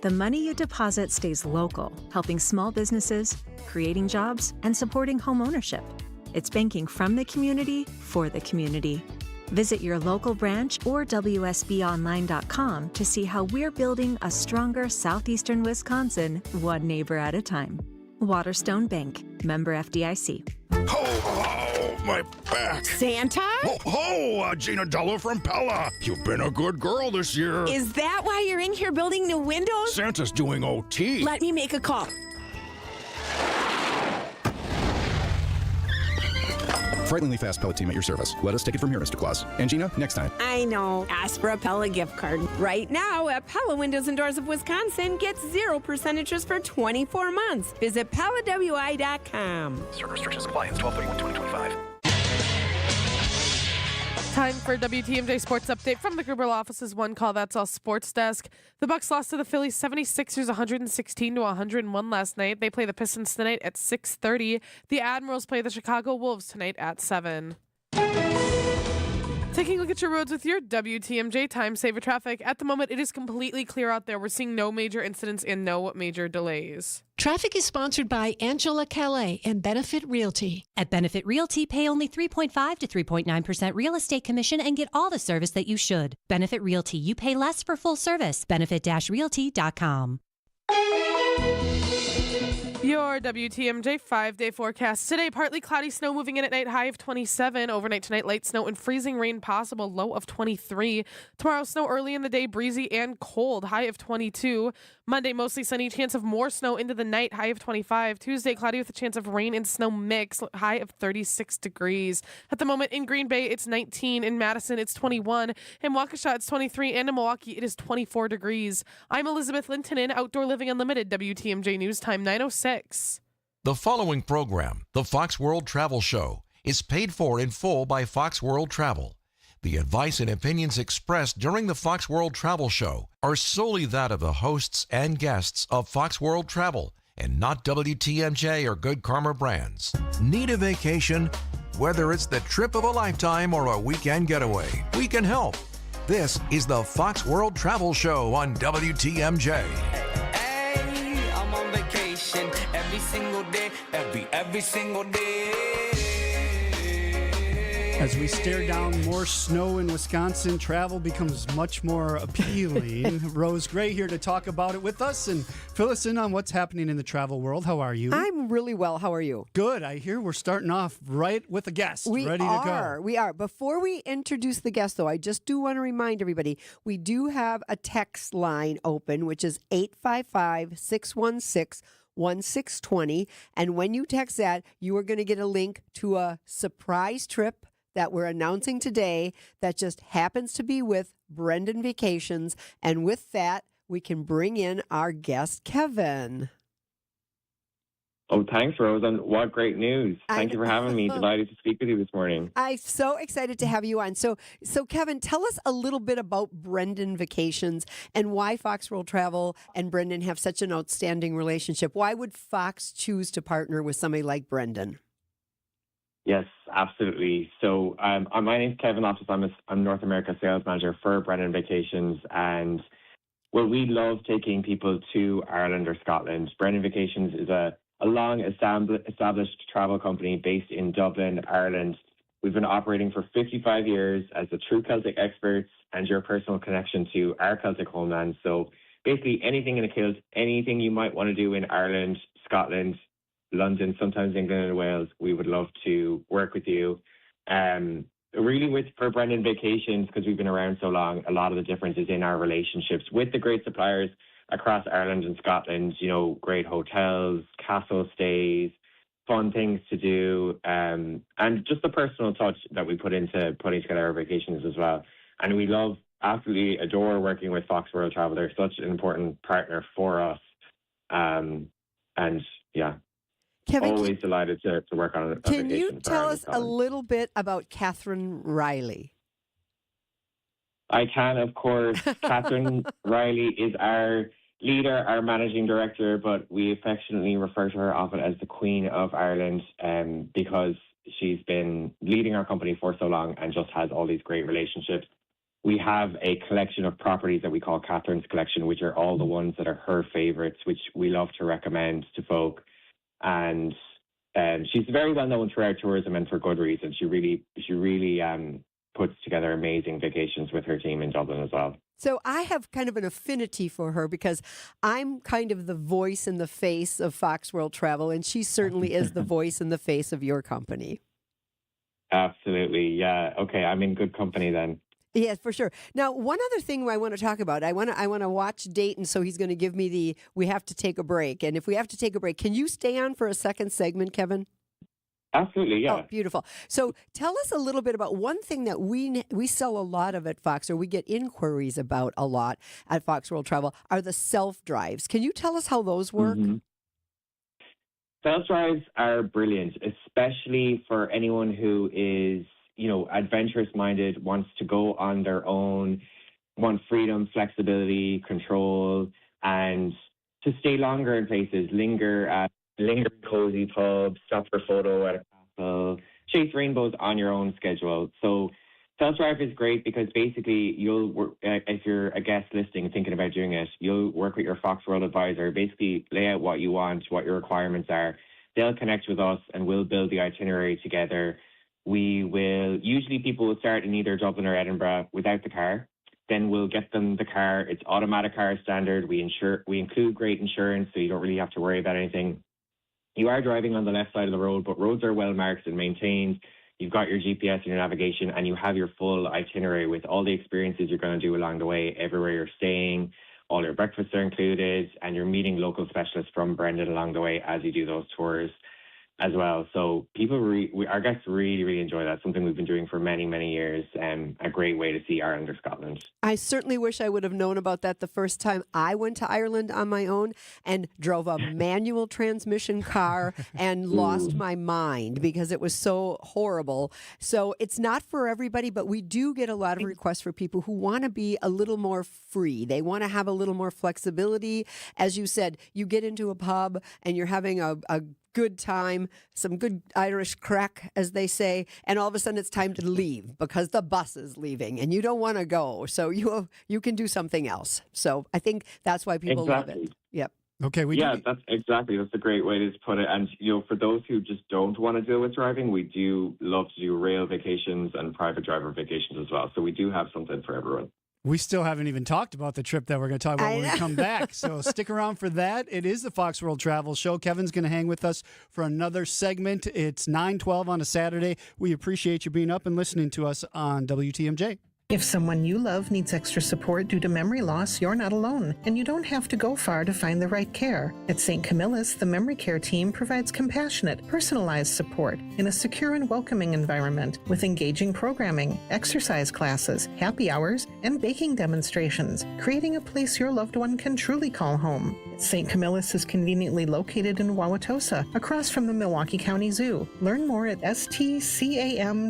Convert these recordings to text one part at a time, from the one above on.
the money you deposit stays local, helping small businesses, creating jobs, and supporting home ownership. It's banking from the community for the community. Visit your local branch or WSBOnline.com to see how we're building a stronger southeastern Wisconsin, one neighbor at a time. Waterstone Bank, member FDIC. Ho, ho, my back. Santa? Ho, ho, Gina Della from Pella. You've been a good girl this year. Is that why you're in here building new windows? Santa's doing OT. Let me make a call. Frighteningly fast Pella team at your service. Let us take it from here, Mr. Claus. And Gina, next time. I know. Ask for a Pella gift card. Right now, at Pella Windows and Doors of Wisconsin, get 0% interest for 24 months. Visit PellaWI.com. Certain restrictions apply. It's 12/31/2025. Time for WTMJ Sports Update from the Gruber Law Office's One Call That's All Sports Desk. The Bucks lost to the Phillies 76ers 116-101 last night. They play the Pistons tonight at 6:30. The Admirals play the Chicago Wolves tonight at 7. Taking a look at your roads with your WTMJ Time Saver Traffic. At the moment, it is completely clear out there. We're seeing no major incidents and no major delays. Traffic is sponsored by Angela Calais and Benefit Realty. At Benefit Realty, pay only 3.5 to 3.9% real estate commission and get all the service that you should. Benefit Realty, you pay less for full service. Benefit-realty.com. Your WTMJ 5-day forecast. Today, partly cloudy, snow moving in at night, high of 27. Overnight tonight, light snow and freezing rain possible, low of 23. Tomorrow, snow early in the day, breezy and cold, high of 22. Monday, mostly sunny, chance of more snow into the night, high of 25. Tuesday, cloudy with a chance of rain and snow mix, high of 36 degrees. At the moment, in Green Bay, it's 19. In Madison, it's 21. In Waukesha, it's 23. And in Milwaukee, it is 24 degrees. I'm Elizabeth Lintonen, Outdoor Living Unlimited, WTMJ News Time 9:06. The following program, the Fox World Travel Show, is paid for in full by Fox World Travel. The advice and opinions expressed during the Fox World Travel Show are solely that of the hosts and guests of Fox World Travel and not WTMJ or Good Karma brands. Need a vacation? Whether it's the trip of a lifetime or a weekend getaway, we can help. This is the Fox World Travel Show on WTMJ. I'm on vacation every single day, every single day. As we stare down more snow in Wisconsin, travel becomes much more appealing. Rose Gray here to talk about it with us and fill us in on what's happening in the travel world. How are you? I'm really well. How are you? Good. I hear we're starting off right with a guest. Ready to go. We are. Before we introduce the guest, though, I just do want to remind everybody, we do have a text line open, which is 855-616-1620. And when you text that, you are going to get a link to a surprise trip that we're announcing today that just happens to be with Brendan Vacations. And with that, we can bring in our guest, Kevin. Oh, thanks, Rose. And what great news. Thank you for having me. Delighted to speak with you this morning. I'm so excited to have you on. So Kevin, tell us a little bit about Brendan Vacations and why Fox World Travel and Brendan have such an outstanding relationship. Why would Fox choose to partner with somebody like Brendan? Yes, absolutely. So my name's Kevin Loftus. I'm North America Sales Manager for Brendan Vacations. And well, we love taking people to Ireland or Scotland. Brendan Vacations is a long established travel company based in Dublin, Ireland. We've been operating for 55 years as the true Celtic experts and your personal connection to our Celtic homeland. So basically anything in a kilt, anything you might want to do in Ireland, Scotland, London, sometimes England and Wales, we would love to work with you. Really for Brendan Vacations, because we've been around so long, a lot of the difference is in our relationships with the great suppliers across Ireland and Scotland, you know, great hotels, castle stays, fun things to do, and just the personal touch that we put into putting together our vacations as well. And we absolutely adore working with Fox World Travel. They're such an important partner for us. And yeah. Kevin, always delighted to work on it. Can you tell us a little bit about Catherine Riley? I can, of course. Catherine Riley is our leader, our managing director, but we affectionately refer to her often as the Queen of Ireland because she's been leading our company for so long and just has all these great relationships we have a collection of properties that we call Catherine's Collection, which are all the ones that are her favorites, which we love to recommend to folk. And she's very well known throughout tourism, and for good reason. She really puts together amazing vacations with her team in Dublin as well. So I have kind of an affinity for her because I'm kind of the voice and the face of Fox World Travel, and she certainly is the voice and the face of your company. Absolutely. Yeah. Okay. I'm in good company then. Yes, for sure. Now, one other thing I want to talk about, I want to watch Dayton, so he's going to give me we have to take a break. And if we have to take a break, can you stay on for a second segment, Kevin? Absolutely, yeah. Oh, beautiful. So tell us a little bit about one thing that we sell a lot of at Fox, or we get inquiries about a lot at Fox World Travel, are the self-drives. Can you tell us how those work? Mm-hmm. Self-drives are brilliant, especially for anyone who is, adventurous-minded, wants to go on their own, want freedom, flexibility, control, and to stay longer in places, linger in cozy pubs, stop for a photo at a castle, chase rainbows on your own schedule. So self-drive is great because basically you'll work, if you're a guest listing thinking about doing it, you'll work with your Fox World advisor, basically lay out what you want, what your requirements are. They'll connect with us and we'll build the itinerary together. Usually people will start in either Dublin or Edinburgh without the car. Then we'll get them the car. It's automatic car standard. We include great insurance, so you don't really have to worry about anything. You are driving on the left side of the road, but roads are well marked and maintained. You've got your GPS and your navigation, and you have your full itinerary with all the experiences you're going to do along the way, everywhere you're staying. All your breakfasts are included, and you're meeting local specialists from Brendan along the way as you do those tours as well. So our guests really, really enjoy that. Something we've been doing for many, many years, and a great way to see Ireland or Scotland. I certainly wish I would have known about that the first time I went to Ireland on my own and drove a manual transmission car and lost my mind because it was so horrible. So it's not for everybody, but we do get a lot of requests for people who want to be a little more free. They want to have a little more flexibility. As you said, you get into a pub and you're having a good time, some good Irish crack, as they say, and all of a sudden it's time to leave because the bus is leaving and you don't want to go. So you can do something else. So I think that's why people love it. Yep. Okay. That's a great way to put it. And, for those who just don't want to deal with driving, we do love to do rail vacations and private driver vacations as well. So we do have something for everyone. We still haven't even talked about the trip that we're going to talk about when we come back. So stick around for that. It is the Fox World Travel Show. Kevin's going to hang with us for another segment. It's 9:12 on a Saturday. We appreciate you being up and listening to us on WTMJ. If someone you love needs extra support due to memory loss, you're not alone, and you don't have to go far to find the right care. At St. Camillus, the memory care team provides compassionate, personalized support in a secure and welcoming environment with engaging programming, exercise classes, happy hours, and baking demonstrations, creating a place your loved one can truly call home. St. Camillus is conveniently located in Wauwatosa, across from the Milwaukee County Zoo. Learn more at stcam.com.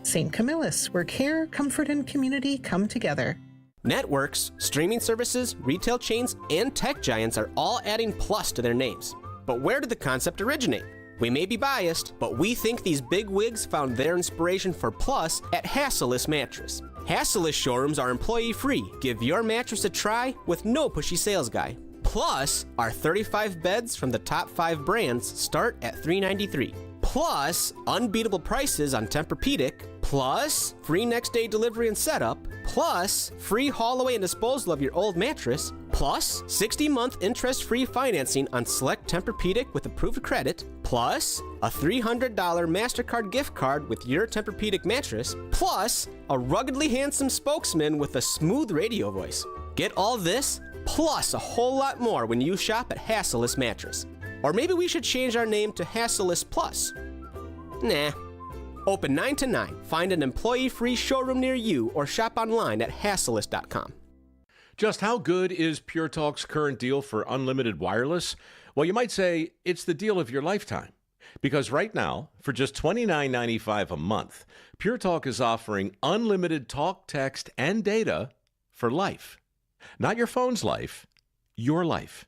St. Camillus, where care, comfort, and community come together. Networks, streaming services, retail chains, and tech giants are all adding plus to their names. But where did the concept originate? We may be biased, but we think these big wigs found their inspiration for plus at Hassellus Mattress. Hassellus showrooms are employee-free. Give your mattress a try with no pushy sales guy. Plus, our 35 beds from the top 5 brands start at $393. Plus, unbeatable prices on Tempur-Pedic. Plus, free next-day delivery and setup. Plus, free haul away and disposal of your old mattress. Plus, 60-month interest-free financing on select Tempur-Pedic with approved credit. Plus, a $300 MasterCard gift card with your Tempur-Pedic mattress. Plus, a ruggedly handsome spokesman with a smooth radio voice. Get all this, plus a whole lot more when you shop at Hassellus Mattress. Or maybe we should change our name to Hassellus Plus. Nah. Open 9 to 9. Find an employee-free showroom near you or shop online at hassellus.com. Just how good is Pure Talk's current deal for unlimited wireless? Well, you might say it's the deal of your lifetime. Because right now, for just $29.95 a month, Pure Talk is offering unlimited talk, text, and data for life. Not your phone's life, your life.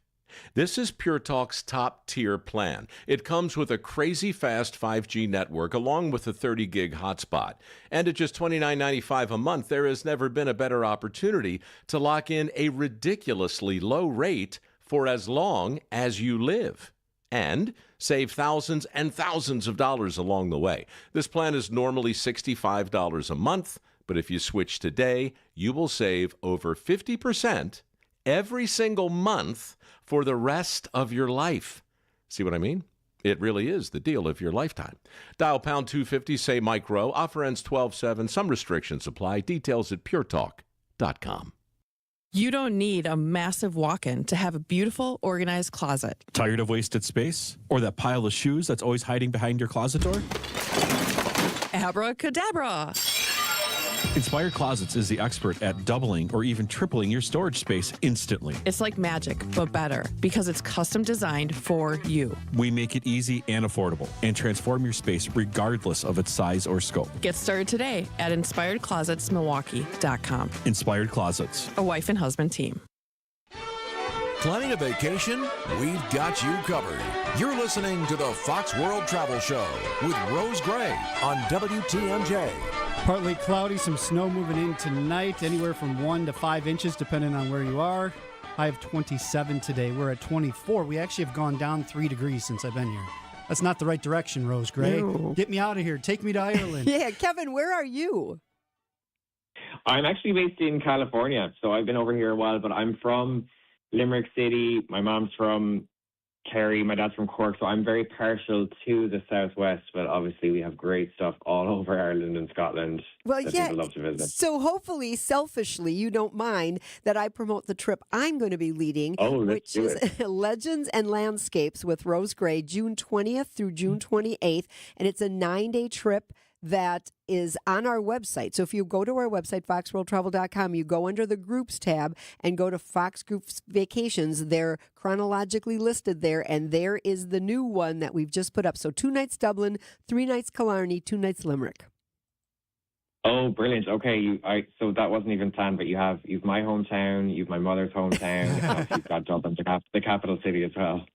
This is Pure Talk's top-tier plan. It comes with a crazy fast 5G network along with a 30-gig hotspot. And at just $29.95 a month, there has never been a better opportunity to lock in a ridiculously low rate for as long as you live. And save thousands and thousands of dollars along the way. This plan is normally $65 a month, but if you switch today, you will save over 50% every single month for the rest of your life. See what I mean? It really is the deal of your lifetime. Dial pound 250, say Mike Rowe. Offer ends 12/7. Some restrictions apply. Details at puretalk.com. You don't need a massive walk-in to have a beautiful, organized closet. Tired of wasted space? Or that pile of shoes that's always hiding behind your closet door? Abracadabra! Inspired Closets is the expert at doubling or even tripling your storage space instantly. It's like magic, but better, because it's custom designed for you. We make it easy and affordable and transform your space regardless of its size or scope. Get started today at InspiredClosetsMilwaukee.com. Inspired Closets. A wife and husband team. Planning a vacation? We've got you covered. You're listening to the Fox World Travel Show with Rose Gray on WTMJ. Partly cloudy, some snow moving in tonight, anywhere from 1 to 5 inches, depending on where you are. High of 27 today. We're at 24. We actually have gone down 3 degrees since I've been here. That's not the right direction, Rose Gray. No. Get me out of here. Take me to Ireland. Yeah, Kevin, where are you? I'm actually based in California, so I've been over here a while, but I'm from Limerick City. My mom's from Kerry, my dad's from Cork, so I'm very partial to the Southwest, but obviously we have great stuff all over Ireland and Scotland that people love to visit. So hopefully, selfishly, you don't mind that I promote the trip I'm going to be leading, which is Legends and Landscapes with Rose Gray, June 20th through June 28th, and it's a 9-day trip that is on our website. So if you go to our website, foxworldtravel.com, you go under the groups tab and go to Fox Groups Vacations. They're chronologically listed there, and there is the new one that we've just put up. So 2 nights Dublin, 3 nights Killarney, 2 nights Limerick. Oh, brilliant. Okay, so that wasn't even planned, but you've my hometown, you've my mother's hometown, and you've got Dublin, the capital city as well.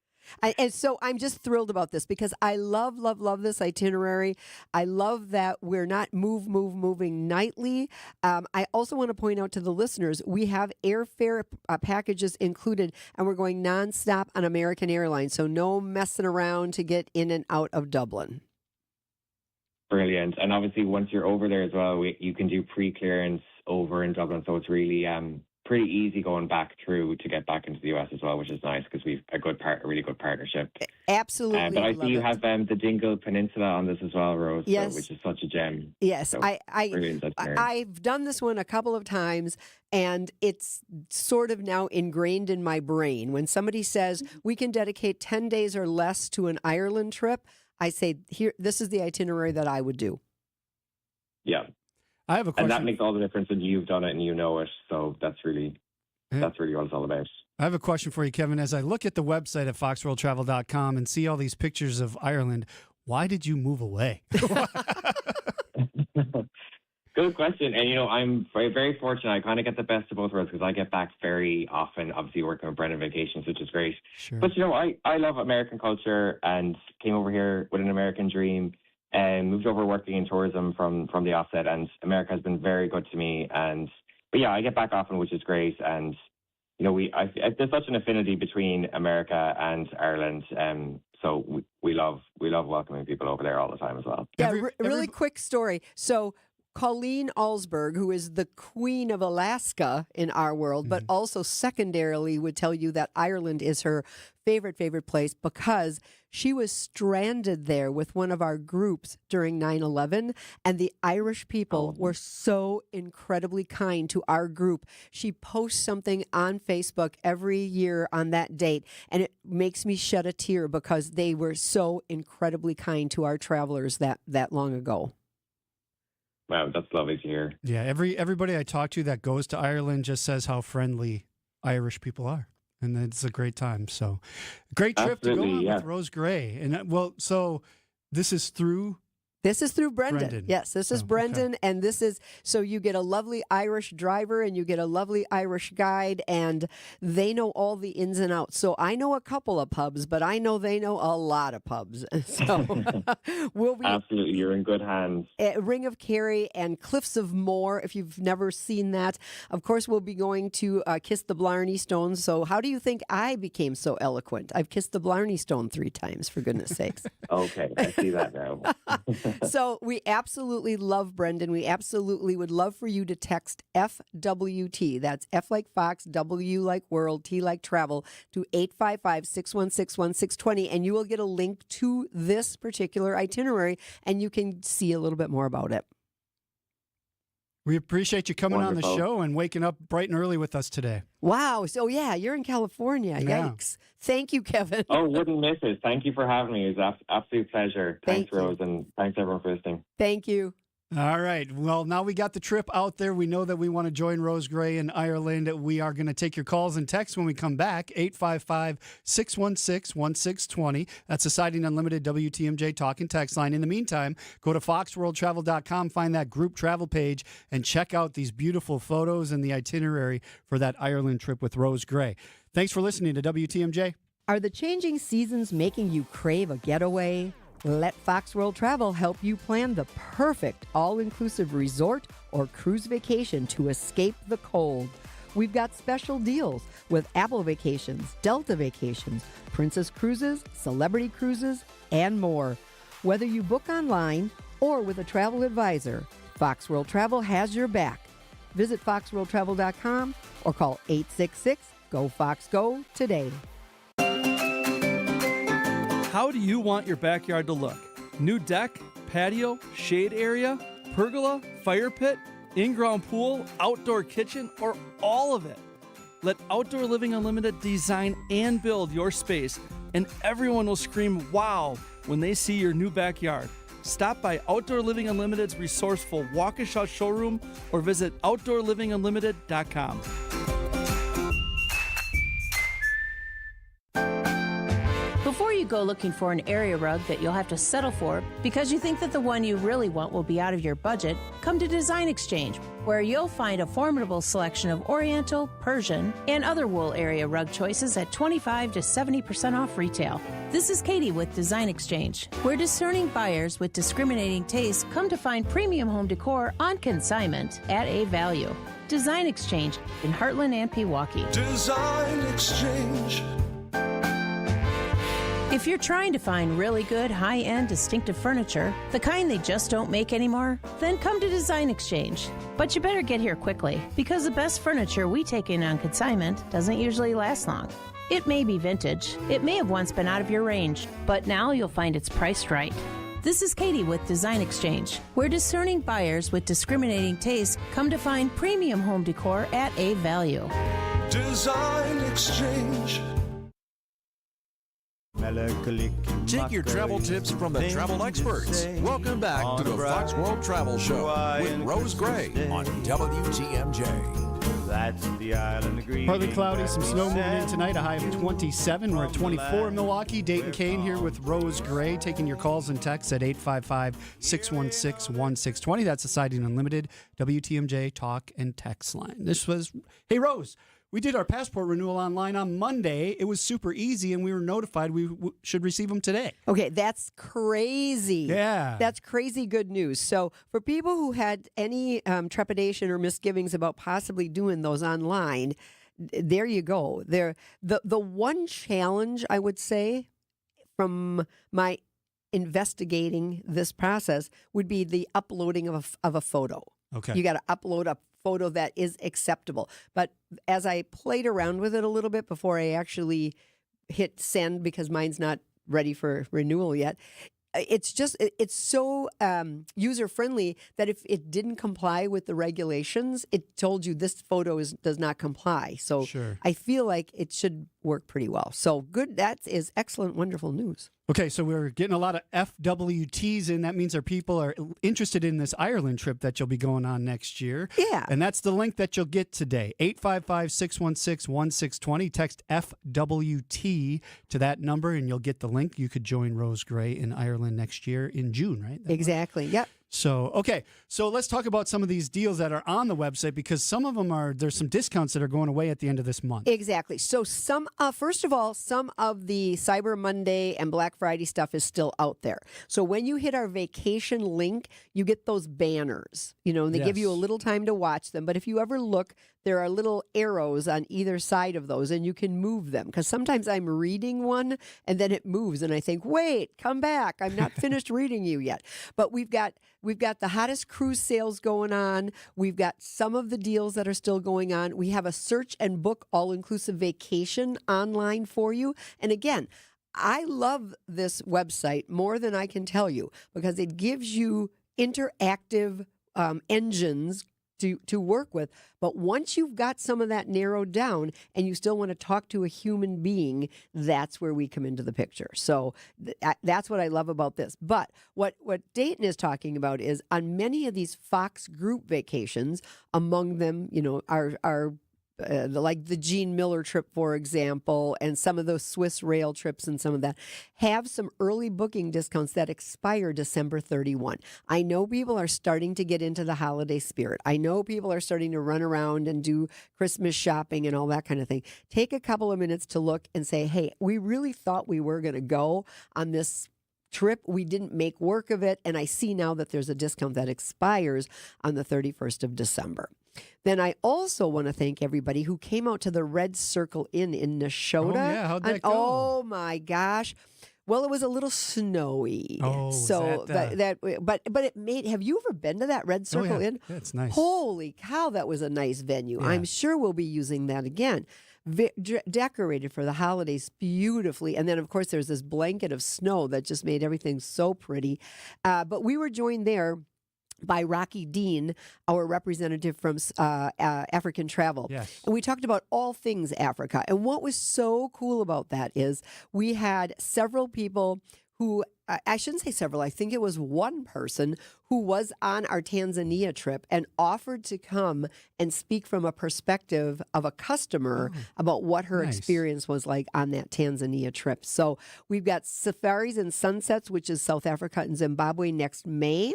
And so I'm just thrilled about this because I love this itinerary. I love that we're not moving nightly. I also want to point out to the listeners, we have airfare packages included, and we're going nonstop on American Airlines. So no messing around to get in and out of Dublin. Brilliant. And obviously, once you're over there as well, you can do pre-clearance over in Dublin. So it's really pretty easy going back through to get back into the U.S. as well, which is nice because we've a really good partnership. Absolutely. But I see you have the Dingle Peninsula on this as well, Rose, yes. which is such a gem. Yes, so, I've done this one a couple of times, and it's sort of now ingrained in my brain. When somebody says we can dedicate 10 days or less to an Ireland trip, I say, here, this is the itinerary that I would do. Yeah. I have a question. And that makes all the difference when you've done it and you know it. So that's really what it's all about. I have a question for you, Kevin. As I look at the website at foxworldtravel.com and see all these pictures of Ireland, why did you move away? Good question. And, I'm very, very fortunate. I kind of get the best of both worlds because I get back very often, obviously working with Brendan Vacations, which is great. Sure. But, I love American culture and came over here with an American dream. And moved over working in tourism from the offset, and America has been very good to me. But yeah, I get back often, which is great. And there's such an affinity between America and Ireland, so we love welcoming people over there all the time as well. Yeah, really quick story. So Colleen Alsberg, who is the Queen of Alaska in our world, but also secondarily would tell you that Ireland is her favorite place because she was stranded there with one of our groups during 9/11, and the Irish people were so incredibly kind to our group. She posts something on Facebook every year on that date, and it makes me shed a tear because they were so incredibly kind to our travelers that long ago. Wow, that's lovely to hear. Yeah, everybody I talk to that goes to Ireland just says how friendly Irish people are. And it's a great time. So, great trip to go on with Rose Gray. And so this is through This is through Brendan. Brendan. Yes, this is Brendan. And this is, so you get a lovely Irish driver and you get a lovely Irish guide, and they know all the ins and outs. So I know a couple of pubs, but I know they know a lot of pubs. So we'll be Absolutely, you're in good hands. at Ring of Kerry and Cliffs of Moher, if you've never seen that. Of course, we'll be going to Kiss the Blarney Stone. So how do you think I became so eloquent? I've kissed the Blarney Stone 3 times, for goodness sakes. Okay, I see that now. So we absolutely love Brendan. We absolutely would love for you to text FWT. That's F like Fox, W like World, T like Travel to 855-616-1620. And you will get a link to this particular itinerary and you can see a little bit more about it. We appreciate you coming Wonderful. on the show and waking up bright and early with us today. Wow. So yeah, you're in California. Yeah. Yikes. Thank you, Kevin. Oh, wouldn't miss it. Thank you for having me. It was an absolute pleasure. Thanks, Rose, and thanks everyone for listening. Thank you. All right. Well, now we got the trip out there. We know that we want to join Rose Gray in Ireland. We are going to take your calls and texts when we come back. 855-616-1620. That's the Siding Unlimited WTMJ talk and text line. In the meantime, go to foxworldtravel.com, find that group travel page, and check out these beautiful photos and the itinerary for that Ireland trip with Rose Gray. Thanks for listening to WTMJ. Are the changing seasons making you crave a getaway? Let Fox World Travel help you plan the perfect all-inclusive resort or cruise vacation to escape the cold. We've got special deals with Apple Vacations, Delta Vacations, Princess Cruises, Celebrity Cruises, and more. Whether you book online or with a travel advisor, Fox World Travel has your back. Visit foxworldtravel.com or call 866-GO-FOX-GO today. How do you want your backyard to look? New deck, patio, shade area, pergola, fire pit, in-ground pool, outdoor kitchen, or all of it? Let Outdoor Living Unlimited design and build your space, and everyone will scream wow when they see your new backyard. Stop by Outdoor Living Unlimited's resourceful Waukesha showroom or visit OutdoorLivingUnlimited.com. Before you go looking for an area rug that you'll have to settle for because you think that the one you really want will be out of your budget, come to Design Exchange, where you'll find a formidable selection of Oriental, Persian, and other wool area rug choices at 25 to 70% off retail. This is Katie with Design Exchange, where discerning buyers with discriminating tastes come to find premium home decor on consignment at a value. Design Exchange in Heartland and Pewaukee. Design Exchange. If you're trying to find really good, high-end, distinctive furniture, the kind they just don't make anymore, then come to Design Exchange. But you better get here quickly, because the best furniture we take in on consignment doesn't usually last long. It may be vintage, it may have once been out of your range, but now you'll find it's priced right. This is Katie with Design Exchange, where discerning buyers with discriminating tastes come to find premium home decor at a value. Design Exchange. Take your travel tips from the travel experts. Welcome back to the Fox World Travel Show with Rose Gray on WTMJ. That's the island of Green. Partly cloudy, some snow moving in tonight, a high of 27. We're at 24 in Milwaukee. Dayton Kane here with Rose Gray, taking your calls and texts at 855-616-1620. That's the Siding Unlimited WTMJ talk and text line. This was, hey Rose, we did our passport renewal online on Monday. It was super easy, and we were notified we should receive them today. Okay, that's crazy. Yeah. That's crazy good news. So for people who had any trepidation or misgivings about possibly doing those online, there you go. The one challenge, I would say, from my investigating this process would be the uploading of a photo. Okay. You got to upload a photo that is acceptable. But as I played around with it a little bit before I actually hit send, because mine's not ready for renewal yet, it's so user friendly that if it didn't comply with the regulations, it told you this photo does not comply. So Sure. I feel like it should work pretty well. So good. That is excellent, wonderful news. Okay, so we're getting a lot of FWTs in. That means our people are interested in this Ireland trip that you'll be going on next year. Yeah. And that's the link that you'll get today. 855-616-1620. Text FWT to that number, and you'll get the link. You could join Rose Gray in Ireland next year in June, right? Exactly, yep. So, okay. So let's talk about some of these deals that are on the website, because some of them there's some discounts that are going away at the end of this month. Exactly. So first of all, some of the Cyber Monday and Black Friday stuff is still out there. So when you hit our vacation link, you get those banners, and they give you a little time to watch them. But if you ever look, there are little arrows on either side of those, and you can move them, because sometimes I'm reading one and then it moves and I think, wait, come back. I'm not finished reading you yet. But we've got the hottest cruise sales going on. We've got some of the deals that are still going on. We have a search and book all-inclusive vacation online for you. And again, I love this website more than I can tell you, because it gives you interactive engines to work with. But once you've got some of that narrowed down and you still want to talk to a human being, that's where we come into the picture. So that's what I love about this. But what Dayton is talking about is on many of these Fox group vacations, among them, our like the Gene Miller trip, for example, and some of those Swiss rail trips and some of that, have some early booking discounts that expire December 31. I know people are starting to get into the holiday spirit. I know people are starting to run around and do Christmas shopping and all that kind of thing. Take a couple of minutes to look and say, hey, we really thought we were going to go on this trip. We didn't make work of it, and I see now that there's a discount that expires on the 31st of December. Then I also want to thank everybody who came out to the Red Circle Inn in Neshota. Oh, yeah. How'd that go? Oh, my gosh. Well, it was a little snowy. Oh, so but it made. Have you ever been to that Red Circle Inn? Yeah, it's nice. Holy cow, that was a nice venue. Yeah. I'm sure we'll be using that again. Decorated for the holidays beautifully. And then, of course, there's this blanket of snow that just made everything so pretty. But we were joined there by Rocky Dean, our representative from African Travel. Yes. And we talked about all things Africa. And what was so cool about that is we had several people who, I shouldn't say several, I think it was one person who was on our Tanzania trip and offered to come and speak from a perspective of a customer about what her experience was like on that Tanzania trip. So we've got Safaris and Sunsets, which is South Africa and Zimbabwe, next May.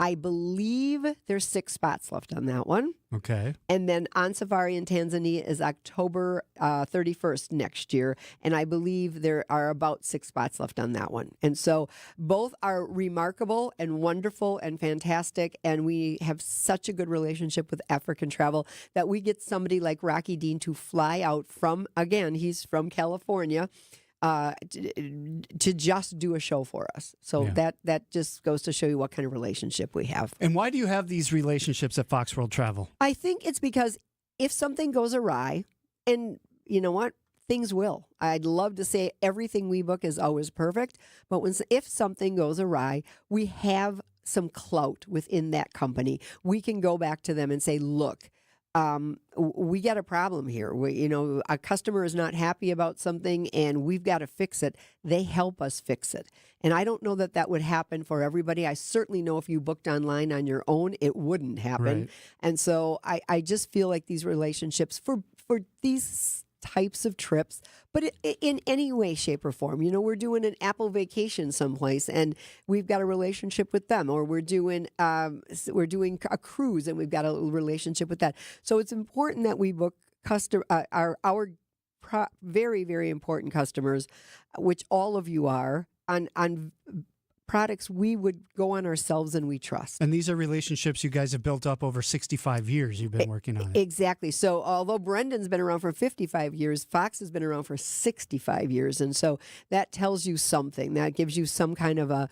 I believe there's 6 spots left on that one. Okay. And then On Safari in Tanzania is October 31st next year. And I believe there are about 6 spots left on that one. And so both are remarkable and wonderful and fantastic. And we have such a good relationship with African Travel that we get somebody like Rocky Dean to fly out from, again, he's from California, to just do a show for us. So that just goes to show you what kind of relationship we have. And why do you have these relationships at Fox World Travel? I think it's because if something goes awry, and you know what? Things will. I'd love to say everything we book is always perfect, but if something goes awry, we have some clout within that company. We can go back to them and say, look, we got a problem here. A customer is not happy about something and we've got to fix it. They help us fix it. And I don't know that would happen for everybody. I certainly know if you booked online on your own, it wouldn't happen. Right. And so I just feel like these relationships for these types of trips, but in any way, shape, or form. We're doing an Apple vacation someplace, and we've got a relationship with them, or we're doing a cruise, and we've got a relationship with that. So it's important that we book our very, very important customers, which all of you are, on products we would go on ourselves and we trust. And these are relationships you guys have built up over 65 years you've been working on it. Exactly. So although Brendan's been around for 55 years, Fox has been around for 65 years. And so that tells you something. That gives you some kind of a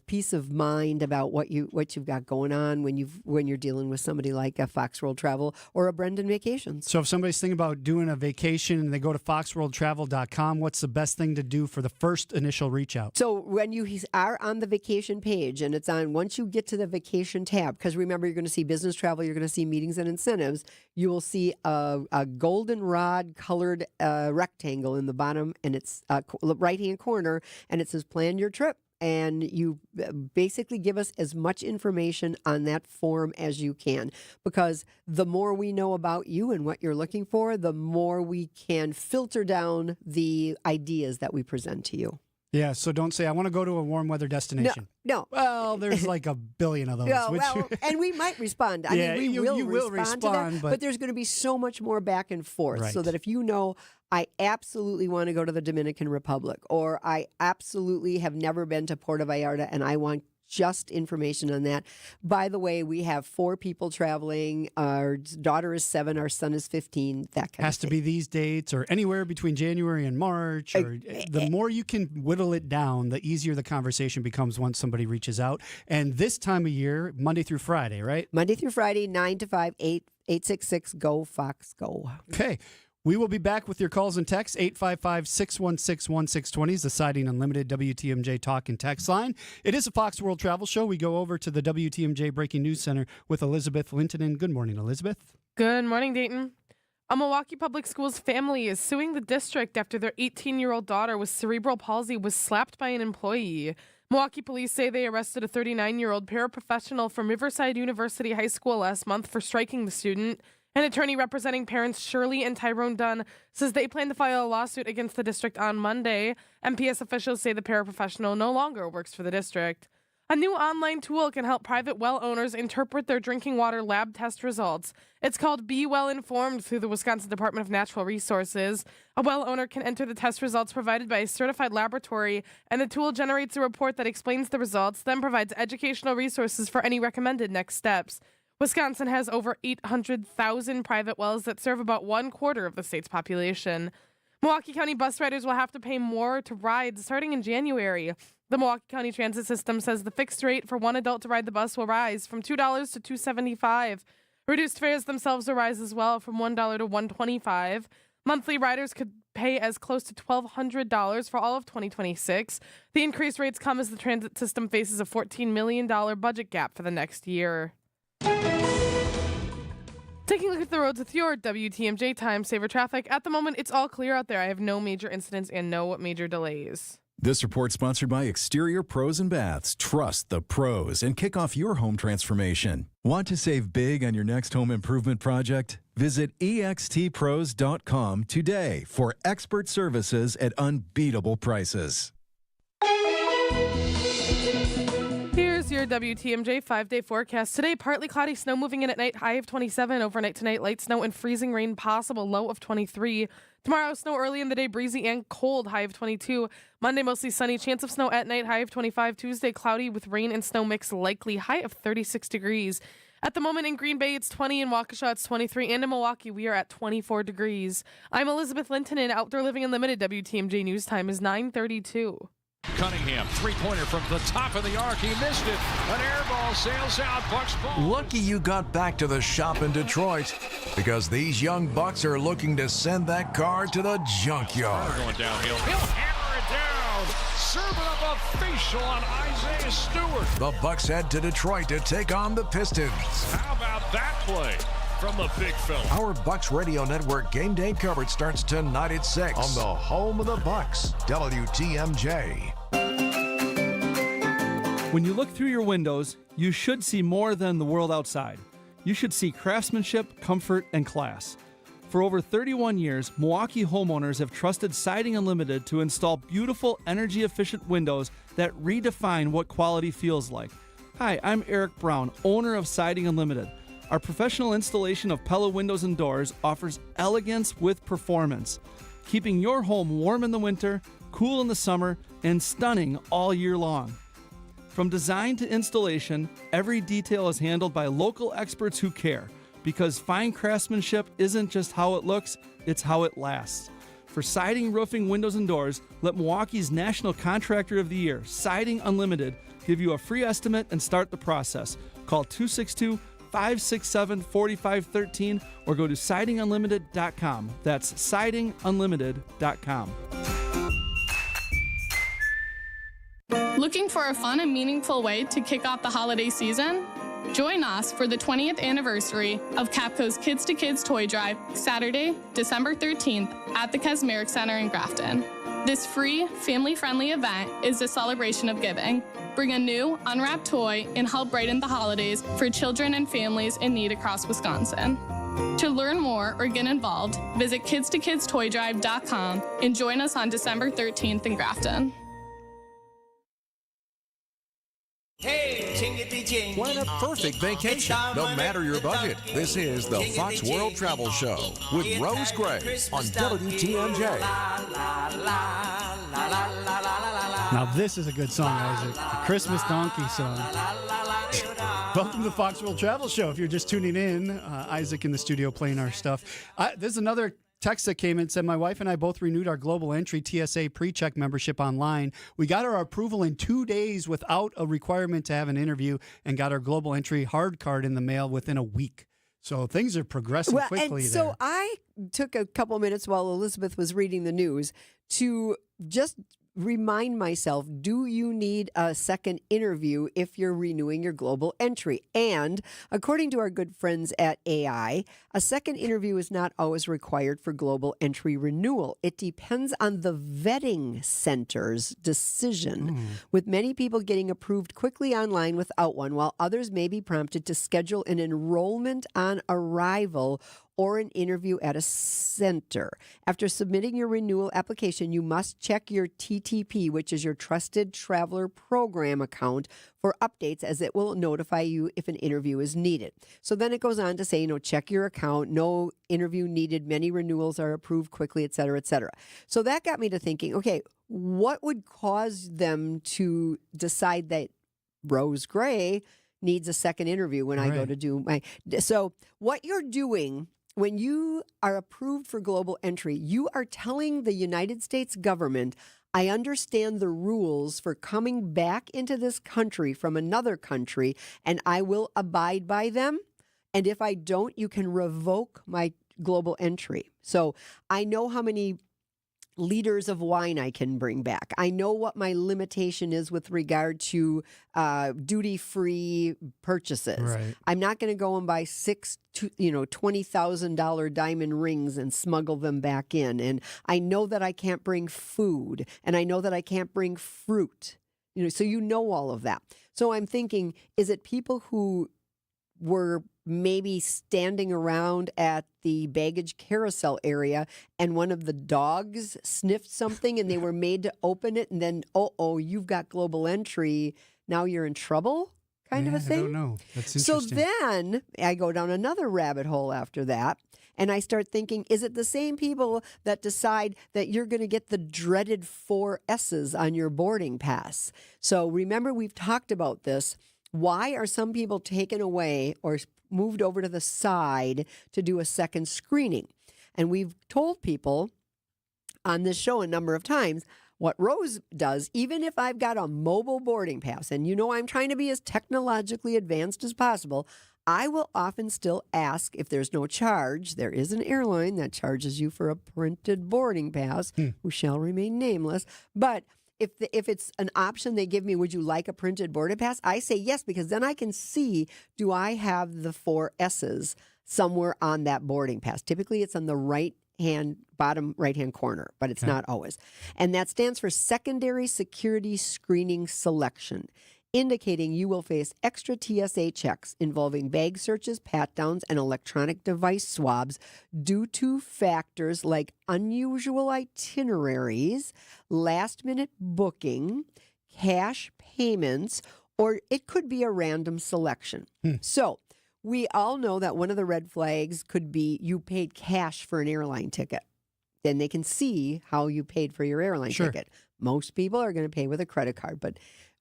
peace of mind about what you've got going on when you're dealing with somebody like a Fox World Travel or a Brendan Vacations. So if somebody's thinking about doing a vacation and they go to foxworldtravel.com, what's the best thing to do for the first initial reach out? So when you are on the vacation page, and it's on once you get to the vacation tab, because remember, you're going to see business travel, you're going to see meetings and incentives. You will see a goldenrod colored rectangle in the bottom, and it's right-hand corner, and it says plan your trip. And you basically give us as much information on that form as you can, because the more we know about you and what you're looking for, the more we can filter down the ideas that we present to you. Yeah, so don't say, I want to go to a warm weather destination. No. Well, there's like a billion of those. No, and we might respond. I mean, we will respond to that, but there's going to be so much more back and forth, Right. so that if you know, I absolutely want to go to the Dominican Republic, or I absolutely have never been to Puerto Vallarta and I want just information on that. By the way, we have 4 people traveling. Our daughter is 7, our son is 15, that kind has of to thing. be these dates or anywhere between January and March. Or the more you can whittle it down, the easier the conversation becomes once somebody reaches out. And this time of year, Monday through Friday, right? Monday through Friday, 9 to 5, 866-GO-FOX-GO. Okay. We will be back with your calls and texts. 855-616-1620 is the Siding Unlimited WTMJ talk and text line. It is a Fox World Travel Show. We go over to the WTMJ Breaking News Center with Elizabeth Lintonen. Good morning, Elizabeth. Good morning, Dayton. A Milwaukee Public Schools family is suing the district after their 18-year-old daughter with cerebral palsy was slapped by an employee. Milwaukee police say they arrested a 39-year-old paraprofessional from Riverside University High School last month for striking the student. An attorney representing parents Shirley and Tyrone Dunn says they plan to file a lawsuit against the district on Monday. MPS officials say the paraprofessional no longer works for the district. A new online tool can help private well owners interpret their drinking water lab test results. It's called Be Well Informed through the Wisconsin Department of Natural Resources. A well owner can enter the test results provided by a certified laboratory, and the tool generates a report that explains the results, then provides educational resources for any recommended next steps. Wisconsin has over 800,000 private wells that serve about 1/4 of the state's population. Milwaukee County bus riders will have to pay more to ride starting in January. The Milwaukee County Transit System says the fixed rate for one adult to ride the bus will rise from $2 to $2.75. Reduced fares themselves will rise as well from $1 to $1.25. Monthly riders could pay as close to $1,200 for all of 2026. The increased rates come as the transit system faces a $14 million budget gap for the next year. Taking a look at the roads with your WTMJ Time Saver traffic. At the moment, it's all clear out there. I have no major incidents and no major delays. This report sponsored by Exterior Pros and Baths. Trust the pros and kick off your home transformation. Want to save big on your next home improvement project? Visit extpros.com today for expert services at unbeatable prices. Here's your WTMJ 5-day forecast. Today, partly cloudy, snow moving in at night, high of 27. Overnight tonight, light snow and freezing rain possible, low of 23. Tomorrow, snow early in the day, breezy and cold, high of 22. Monday, mostly sunny, chance of snow at night, high of 25. Tuesday, cloudy with rain and snow mix likely, high of 36 degrees. At the moment in Green Bay, it's 20. In Waukesha, it's 23. And in Milwaukee, we are at 24 degrees. I'm Elizabeth Lintonen. Outdoor Living Unlimited WTMJ News Time is 9:32. Cunningham, three-pointer from the top of the arc. He missed it. An air ball sails out. Bucks ball. Lucky you got back to the shop in Detroit, because these young Bucks are looking to send that car to the junkyard. Going downhill. He'll hammer it down. Serving up a facial on Isaiah Stewart. The Bucks head to Detroit to take on the Pistons. How about that play from the big fella? Our Bucks Radio Network game day coverage starts tonight at 6 on the home of the Bucks, WTMJ. When you look through your windows, you should see more than the world outside. You should see craftsmanship, comfort, and class. For over 31 years, Milwaukee homeowners have trusted Siding Unlimited to install beautiful, energy-efficient windows that redefine what quality feels like. Hi, I'm Eric Brown, owner of Siding Unlimited. Our professional installation of Pella windows and doors offers elegance with performance, keeping your home warm in the winter, cool in the summer, and stunning all year long. From design to installation, every detail is handled by local experts who care, because fine craftsmanship isn't just how it looks, it's how it lasts. For siding, roofing, windows, and doors, let Milwaukee's National Contractor of the Year, Siding Unlimited, give you a free estimate and start the process. Call 262-567-4513 or go to sidingunlimited.com. That's sidingunlimited.com. Looking for a fun and meaningful way to kick off the holiday season? Join us for the 20th anniversary of Capco's Kids to Kids Toy Drive, Saturday, December 13th at the Kasmeric Center in Grafton. This free, family-friendly event is a celebration of giving. Bring a new, unwrapped toy and help brighten the holidays for children and families in need across Wisconsin. To learn more or get involved, visit kidstokidstoydrive.com and join us on December 13th in Grafton. Plan a perfect vacation, no matter your budget. This is the Fox World Travel Show with Rose Gray on WTMJ. Now this is a good song, Isaac. The Christmas Donkey song. Welcome to the Fox World Travel Show. If you're just tuning in, Isaac in the studio playing our stuff. There's another text that came in, said my wife and I both renewed our Global Entry TSA pre-check membership online. We got our approval in 2 days without a requirement to have an interview, and got our Global Entry hard card in the mail within a week. So things are progressing quickly and there. So I took a couple minutes while Elizabeth was reading the news to just remind myself, do you need a second interview if you're renewing your Global Entry? And according to our good friends at AI, a second interview is not always required for Global Entry renewal. It depends on the vetting center's decision, with many people getting approved quickly online without one, while others may be prompted to schedule an enrollment on arrival or an interview at a center. After submitting your renewal application, you must check your TTP, which is your Trusted Traveler Program account, for updates, as it will notify you if an interview is needed. So then it goes on to say, check your account, no interview needed, many renewals are approved quickly, et cetera, et cetera. So that got me to thinking, okay, what would cause them to decide that Rose Gray needs a second interview when I go to do my... So what you're doing when you are approved for Global Entry, you are telling the United States government, I understand the rules for coming back into this country from another country, and I will abide by them. And if I don't, you can revoke my Global Entry. So I know how many liters of wine I can bring back. I know what my limitation is with regard to duty-free purchases. Right. I'm not going to go and buy $20,000 diamond rings and smuggle them back in. And I know that I can't bring food, and I know that I can't bring fruit. So all of that. So I'm thinking, is it people who were maybe standing around at the baggage carousel area and one of the dogs sniffed something and they were made to open it, and then, you've got Global Entry, now you're in trouble kind of a thing? I don't know. That's So interesting. then I go down another rabbit hole after that, and I start thinking, is it the same people that decide that you're going to get the dreaded 4 S's on your boarding pass? So remember, we've talked about this. Why are some people taken away or moved over to the side to do a second screening? And we've told people on this show a number of times what Rose does, even if I've got a mobile boarding pass, and I'm trying to be as technologically advanced as possible, I will often still ask if there's no charge. There is an airline that charges you for a printed boarding pass, who shall remain nameless, but if it's an option they give me, would you like a printed boarding pass? I say yes, because then I can see, do I have the 4 S's somewhere on that boarding pass? Typically, it's on the bottom right-hand corner, but it's not always. And that stands for Secondary Security Screening Selection, indicating you will face extra TSA checks involving bag searches, pat-downs, and electronic device swabs due to factors like unusual itineraries, last-minute booking, cash payments, or it could be a random selection. So we all know that one of the red flags could be you paid cash for an airline ticket. Then they can see how you paid for your airline ticket. Most people are going to pay with a credit card,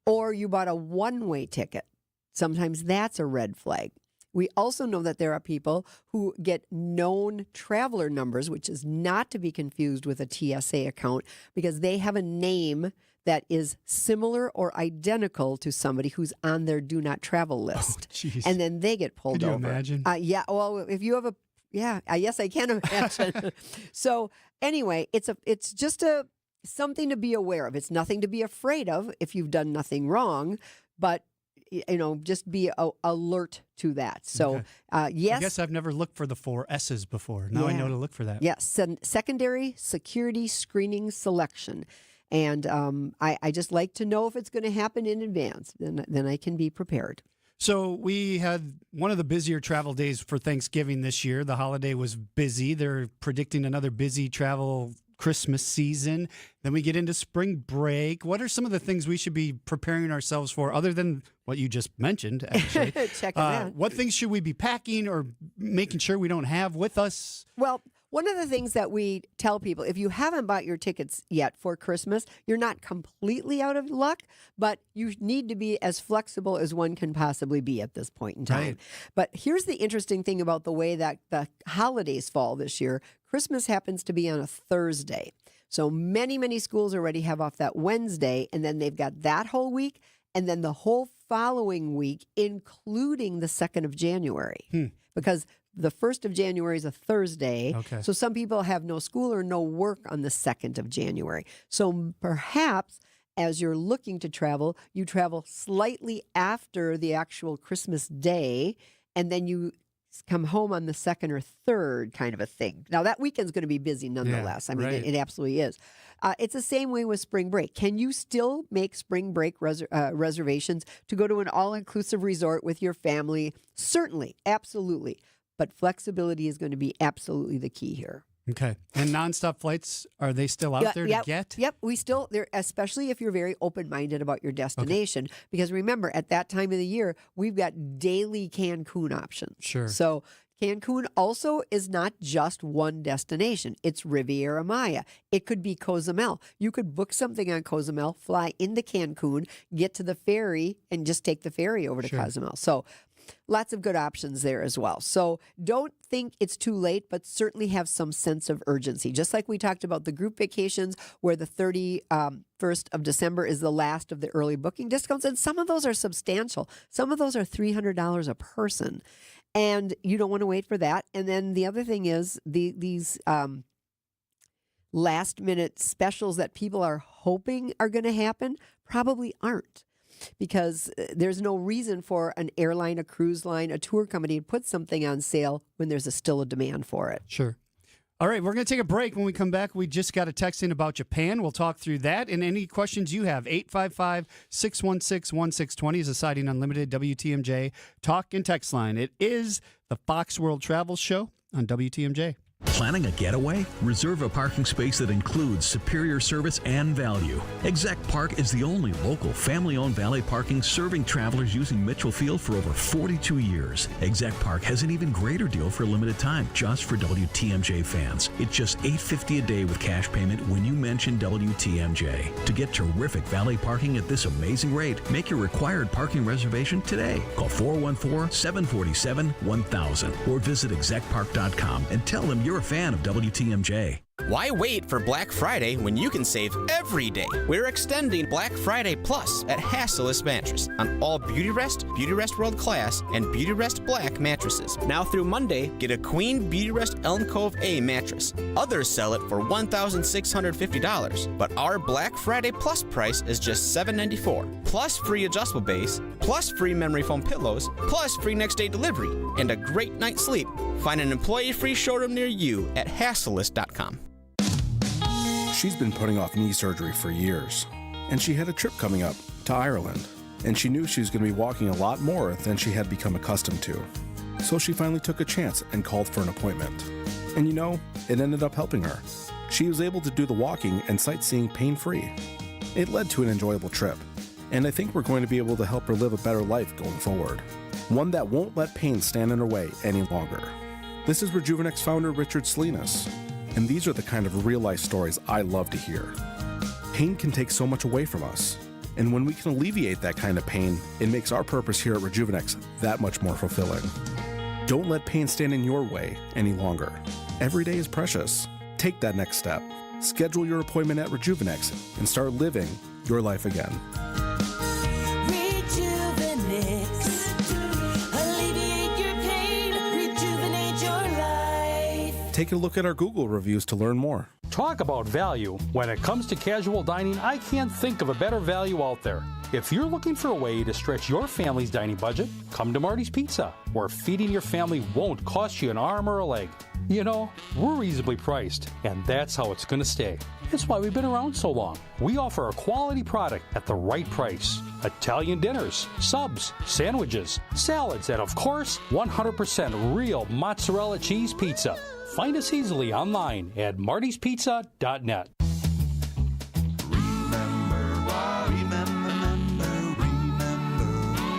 or you bought a one-way ticket. Sometimes that's a red flag. We also know that there are people who get known traveler numbers, which is not to be confused with a TSA account, because they have a name that is similar or identical to somebody who's on their do not travel list. And then they get pulled over. Could you imagine? Yeah. Well, if you have yes, I can imagine. So anyway, it's just a something to be aware of. It's nothing to be afraid of if you've done nothing wrong, but just be alert to that. So, yes. I guess I've never looked for the 4 S's before. Now I know to look for that. Yes. Secondary security screening selection. And I just like to know if it's going to happen in advance. Then I can be prepared. So we had one of the busier travel days for Thanksgiving this year. The holiday was busy. They're predicting another busy travel Christmas season. Then we get into spring break. What are some of the things we should be preparing ourselves for other than what you just mentioned, actually? What things should we be packing or making sure we don't have with us? Well, one of the things that we tell people, if you haven't bought your tickets yet for Christmas, you're not completely out of luck, but you need to be as flexible as one can possibly be at this point in time. Right. But here's the interesting thing about the way that the holidays fall this year. Christmas happens to be on a Thursday. So many, many schools already have off that Wednesday, and then they've got that whole week, and then the whole following week, including the 2nd of January. Because the 1st of January is a Thursday. Okay. So some people have no school or no work on the 2nd of January. So perhaps as you're looking to travel, you travel slightly after the actual Christmas day, and then you come home on the 2nd or 3rd kind of a thing. Now, that weekend's going to be busy nonetheless. Yeah, I mean, right. it absolutely is. It's the same way with spring break. Can you still make spring break reservations to go to an all-inclusive resort with your family? Certainly, absolutely. But flexibility is going to be absolutely the key here. Okay. And nonstop flights, are they still out there to get? Yep. We still, there, especially if you're very open-minded about your destination. Okay. Because remember, at that time of the year, we've got daily Cancun options. Sure. So Cancun also is not just one destination. It's Riviera Maya. It could be Cozumel. You could book something on Cozumel, fly into Cancun, get to the ferry, and just take the ferry over to Cozumel. So lots of good options there as well. So don't think it's too late, but certainly have some sense of urgency. Just like we talked about the group vacations where the 31st of December is the last of the early booking discounts. And some of those are substantial. Some of those are $300 a person. And you don't want to wait for that. And then the other thing is these last minute specials that people are hoping are going to happen probably aren't. Because there's no reason for an airline, a cruise line, a tour company to put something on sale when there's still a demand for it. Sure. All right, we're going to take a break. When we come back, we just got a text in about Japan. We'll talk through that and any questions you have. 855-616-1620 is a Siding Unlimited WTMJ talk and text line. It is the Fox World Travel Show on WTMJ. Planning a getaway? Reserve a parking space that includes superior service and value. Exec Park is the only local family-owned valet parking serving travelers using Mitchell Field for over 42 years. Exec Park has an even greater deal for a limited time just for WTMJ fans. It's just $8.50 a day with cash payment when you mention WTMJ. To get terrific valet parking at this amazing rate, make your required parking reservation today. Call 414-747-1000 or visit execpark.com and tell them you're a fan of WTMJ. Why wait for Black Friday when you can save every day? We're extending Black Friday Plus at Hassellus Mattress on all Beautyrest World Class, and Beautyrest Black mattresses. Now through Monday, get a Queen Beautyrest Elm Cove A mattress. Others sell it for $1,650, but our Black Friday Plus price is just $794, plus free adjustable base, plus free memory foam pillows, plus free next day delivery, and a great night's sleep. Find an employee-free showroom near you at Hassellus.com. She's been putting off knee surgery for years, and she had a trip coming up to Ireland, and she knew she was going to be walking a lot more than she had become accustomed to. So she finally took a chance and called for an appointment. And you know, it ended up helping her. She was able to do the walking and sightseeing pain-free. It led to an enjoyable trip, and I think we're going to be able to help her live a better life going forward. One that won't let pain stand in her way any longer. This is Rejuvenex founder Richard Salinas. And these are the kind of real-life stories I love to hear. Pain can take so much away from us. And when we can alleviate that kind of pain, it makes our purpose here at Rejuvenex that much more fulfilling. Don't let pain stand in your way any longer. Every day is precious. Take that next step. Schedule your appointment at Rejuvenex and start living your life again. Take a look at our Google reviews to learn more. Talk about value. When it comes to casual dining, I can't think of a better value out there. If you're looking for a way to stretch your family's dining budget, come to Marty's Pizza, where feeding your family won't cost you an arm or a leg. You know, we're reasonably priced, and that's how it's going to stay. That's why we've been around so long. We offer a quality product at the right price. Italian dinners, subs, sandwiches, salads, and of course, 100% real mozzarella cheese pizza. Find us easily online at martyspizza.net.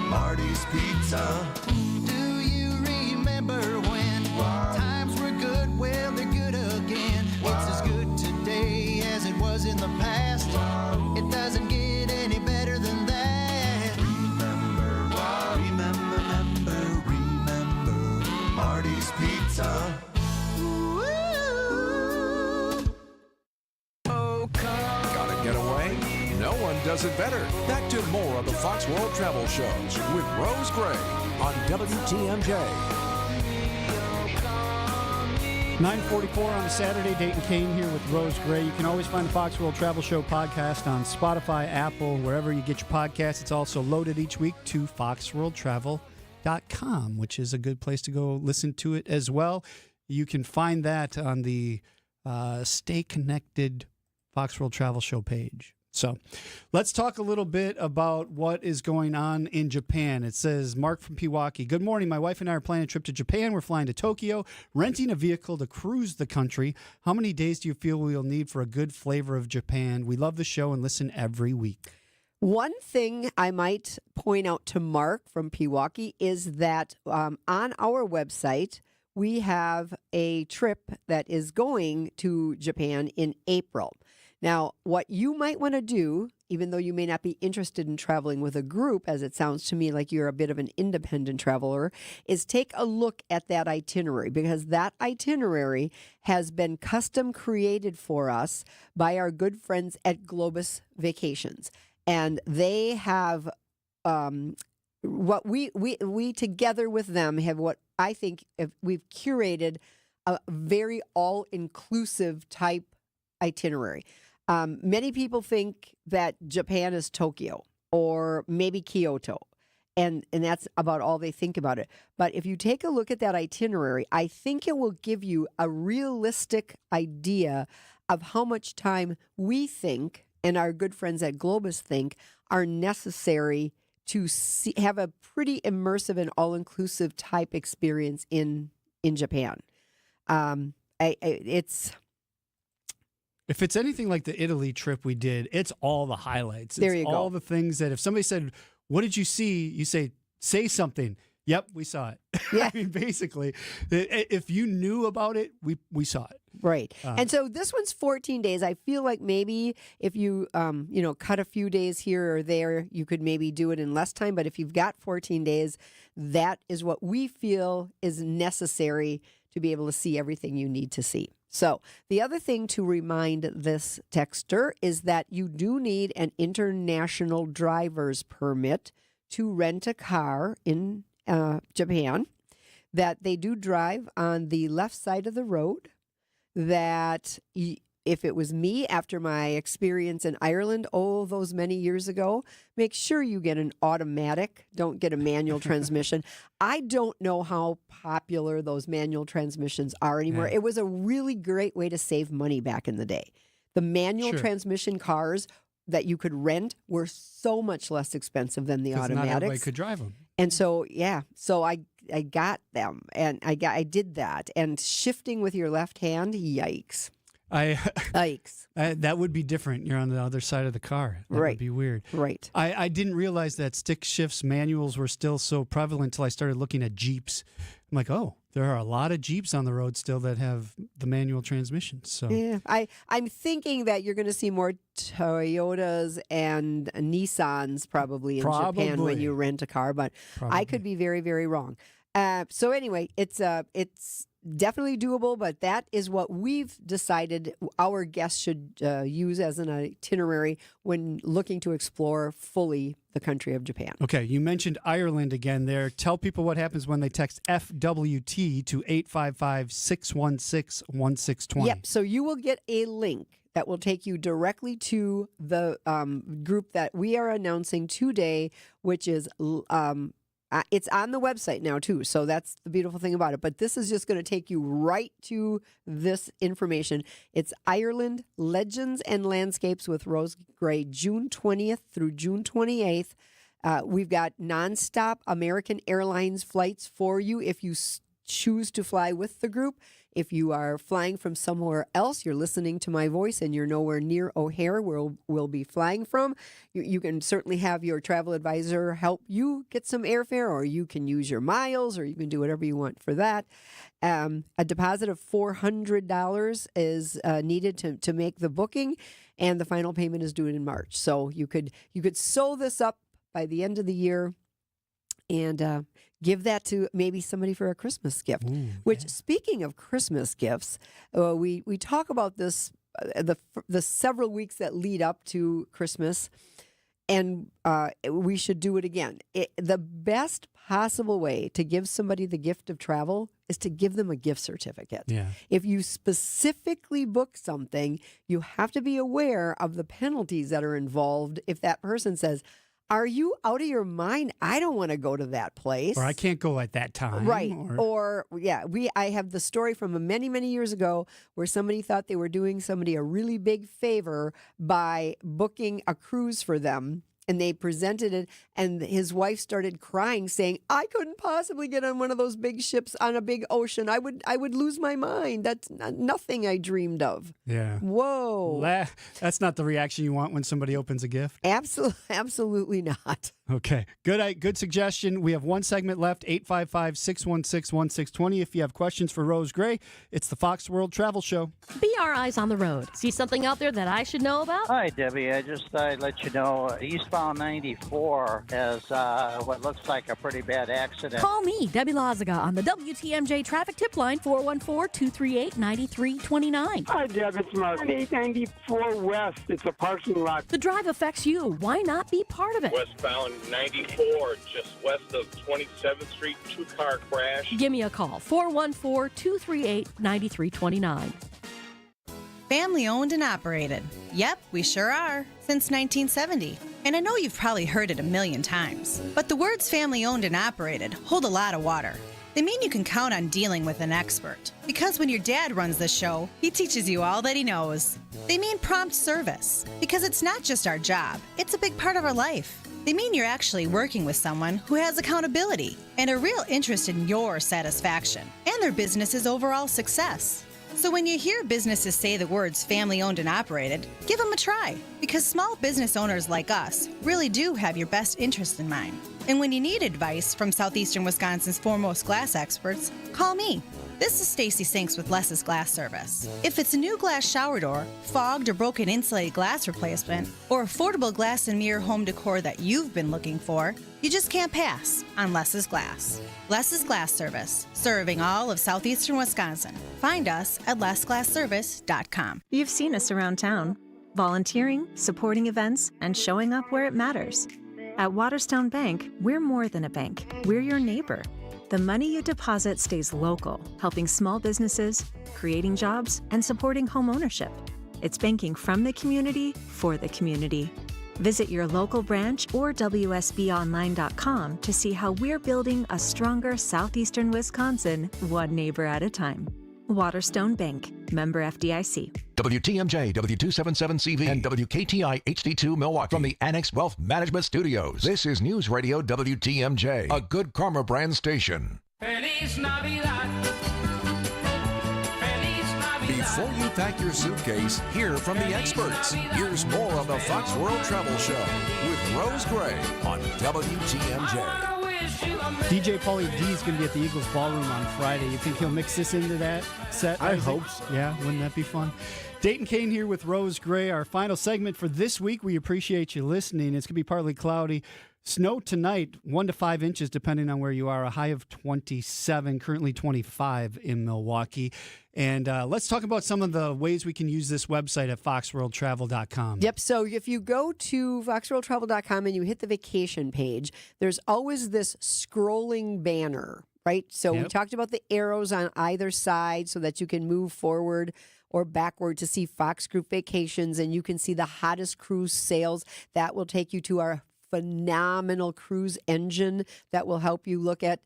Marty's Pizza. Do you remember when times were good? Well, they're good again. It's as good today as it was in the past. It doesn't get any better than that. Remember Marty's Pizza. Gotta get away? No one does it better. Back to more of the Fox World Travel Show with Rose Gray on WTMJ. 9:44 on a Saturday. Dayton Kane here with Rose Gray. You can always find the Fox World Travel Show podcast on Spotify, Apple, wherever you get your podcasts. It's also loaded each week to foxworldtravel.com, which is a good place to go listen to it as well. You can find that on the Stay Connected Fox World Travel Show page. So let's talk a little bit about what is going on in Japan. It says, Mark from Pewaukee. Good morning. My wife and I are planning a trip to Japan. We're flying to Tokyo, renting a vehicle to cruise the country. How many days do you feel we will need for a good flavor of Japan? We love the show and listen every week. One thing I might point out to Mark from Pewaukee is that on our website, we have a trip that is going to Japan in April. Now, what you might want to do, even though you may not be interested in traveling with a group, as it sounds to me like you're a bit of an independent traveler, is take a look at that itinerary, because that itinerary has been custom created for us by our good friends at Globus Vacations. And they have what we together with them have what I think we've curated a very all-inclusive type itinerary. Many people think that Japan is Tokyo or maybe Kyoto, and that's about all they think about it. But if you take a look at that itinerary, I think it will give you a realistic idea of how much time we think and our good friends at Globus think are necessary to have a pretty immersive and all-inclusive type experience in Japan. If it's anything like the Italy trip we did, it's all the highlights. There it's you go. all the things that if somebody said, "What did you see?" You say something. Yep, we saw it. Yeah. I mean, basically, if you knew about it, we saw it. Right. And so this one's 14 days. I feel like maybe if you, cut a few days here or there, you could maybe do it in less time. But if you've got 14 days, that is what we feel is necessary to be able to see everything you need to see. So the other thing to remind this texter is that you do need an international driver's permit to rent a car in Japan, that they do drive on the left side of the road, that if it was me after my experience in Ireland, those many years ago, make sure you get an automatic, don't get a manual transmission. I don't know how popular those manual transmissions are anymore. Yeah. It was a really great way to save money back in the day. The manual transmission cars that you could rent were so much less expensive than the automatics. Not everybody could drive them. And so, I got them, and I did that. And shifting with your left hand, yikes. Yikes. That would be different. You're on the other side of the car. That would be weird. Right. I didn't realize that stick shifts manuals were still so prevalent until I started looking at Jeeps. I'm like, oh, there are a lot of Jeeps on the road still that have the manual transmissions. So yeah, I'm thinking that you're going to see more Toyotas and Nissans probably in Japan when you rent a car, but I could be very, very wrong. So anyway, it's definitely doable, but that is what we've decided our guests should use as an itinerary when looking to explore fully the country of Japan. Okay, you mentioned Ireland again there. Tell people what happens when they text FWT to 855-616-1620. Yep, so you will get a link that will take you directly to the group that we are announcing today, which is it's on the website now, too. So that's the beautiful thing about it. But this is just going to take you right to this information. It's Ireland Legends and Landscapes with Rose Gray, June 20th through June 28th. We've got nonstop American Airlines flights for you if you choose to fly with the group. If you are flying from somewhere else, you're listening to my voice and you're nowhere near O'Hare where we'll be flying from, you can certainly have your travel advisor help you get some airfare, or you can use your miles, or you can do whatever you want for that. A deposit of $400 is needed to make the booking, and the final payment is due in March. So you could sew this up by the end of the year and give that to maybe somebody for a Christmas gift. Ooh, which, speaking of Christmas gifts, we talk about this the several weeks that lead up to Christmas, and we should do it again. The best possible way to give somebody the gift of travel is to give them a gift certificate. Yeah. If you specifically book something, you have to be aware of the penalties that are involved if that person says, "Are you out of your mind? I don't want to go to that place." Or I can't go at that time. Right. I have the story from many, many years ago where somebody thought they were doing somebody a really big favor by booking a cruise for them. And they presented it, and his wife started crying, saying, "I couldn't possibly get on one of those big ships on a big ocean. I would lose my mind. That's nothing I dreamed of." Yeah. Whoa. That's not the reaction you want when somebody opens a gift. Absolutely not. Okay. Good suggestion. We have one segment left, 855-616-1620. If you have questions for Rose Gray, it's the Fox World Travel Show. Be our eyes on the road. See something out there that I should know about? Hi, Debbie. I just thought I'd let you know eastbound 94 has what looks like a pretty bad accident. Call me, Debbie Lazaga, on the WTMJ traffic tip line, 414-238-9329. Hi, Deb. It's Mark. 894 West. It's a parking lot. The drive affects you. Why not be part of it? Westbound 94, just west of 27th Street, two-car crash. Give me a call, 414-238-9329. Family owned and operated. Yep, we sure are. Since 1970. And I know you've probably heard it a million times. But the words family owned and operated hold a lot of water. They mean you can count on dealing with an expert. Because when your dad runs the show, he teaches you all that he knows. They mean prompt service. Because it's not just our job, it's a big part of our life. They mean you're actually working with someone who has accountability and a real interest in your satisfaction and their business's overall success. So when you hear businesses say the words family-owned and operated, give them a try, because small business owners like us really do have your best interest in mind. And when you need advice from Southeastern Wisconsin's foremost glass experts, call me. This is Stacy Sinks with Less's Glass Service. If it's a new glass shower door, fogged or broken insulated glass replacement, or affordable glass and mirror home decor that you've been looking for, you just can't pass on Less's Glass. Less's Glass Service, serving all of Southeastern Wisconsin. Find us at lessglassservice.com. You've seen us around town, volunteering, supporting events, and showing up where it matters. At Waterstone Bank, we're more than a bank. We're your neighbor. The money you deposit stays local, helping small businesses, creating jobs, and supporting home ownership. It's banking from the community for the community. Visit your local branch or WSBOnline.com to see how we're building a stronger Southeastern Wisconsin, one neighbor at a time. Waterstone Bank, member FDIC. WTMJ, W277CV, and WKTI HD2 Milwaukee from the Annex Wealth Management Studios. This is News Radio WTMJ, a Good Karma brand station. Feliz Navidad. Before you pack your suitcase, hear from the experts. Here's more of the Fox World Travel Show with Rose Gray on WTMJ. DJ Pauly D is going to be at the Eagles Ballroom on Friday. You think he'll mix this into that set? I hope so. Yeah, wouldn't that be fun? Dayton Kane here with Rose Gray. Our final segment for this week. We appreciate you listening. It's going to be partly cloudy. Snow tonight, 1 to 5 inches, depending on where you are. A high of 27, currently 25 in Milwaukee. And let's talk about some of the ways we can use this website at foxworldtravel.com. Yep. So if you go to foxworldtravel.com and you hit the vacation page, there's always this scrolling banner, right? So we talked about the arrows on either side so that you can move forward or backward to see Fox Group Vacations, and you can see the hottest cruise sales. That will take you to our phenomenal cruise engine that will help you look at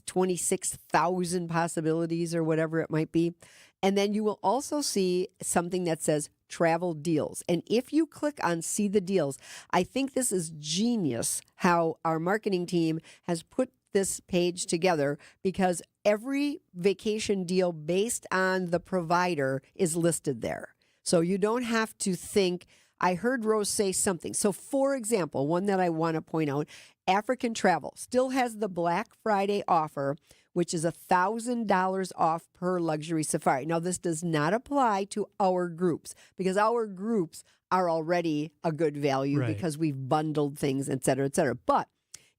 26,000 possibilities or whatever it might be. And then you will also see something that says travel deals. And if you click on see the deals, I think this is genius how our marketing team has put this page together, because every vacation deal based on the provider is listed there. So you don't have to think, I heard Rose say something. So, for example, one that I want to point out, African Travel still has the Black Friday offer, which is $1,000 off per luxury safari. Now, this does not apply to our groups, because our groups are already a good value because we've bundled things, et cetera, et cetera. But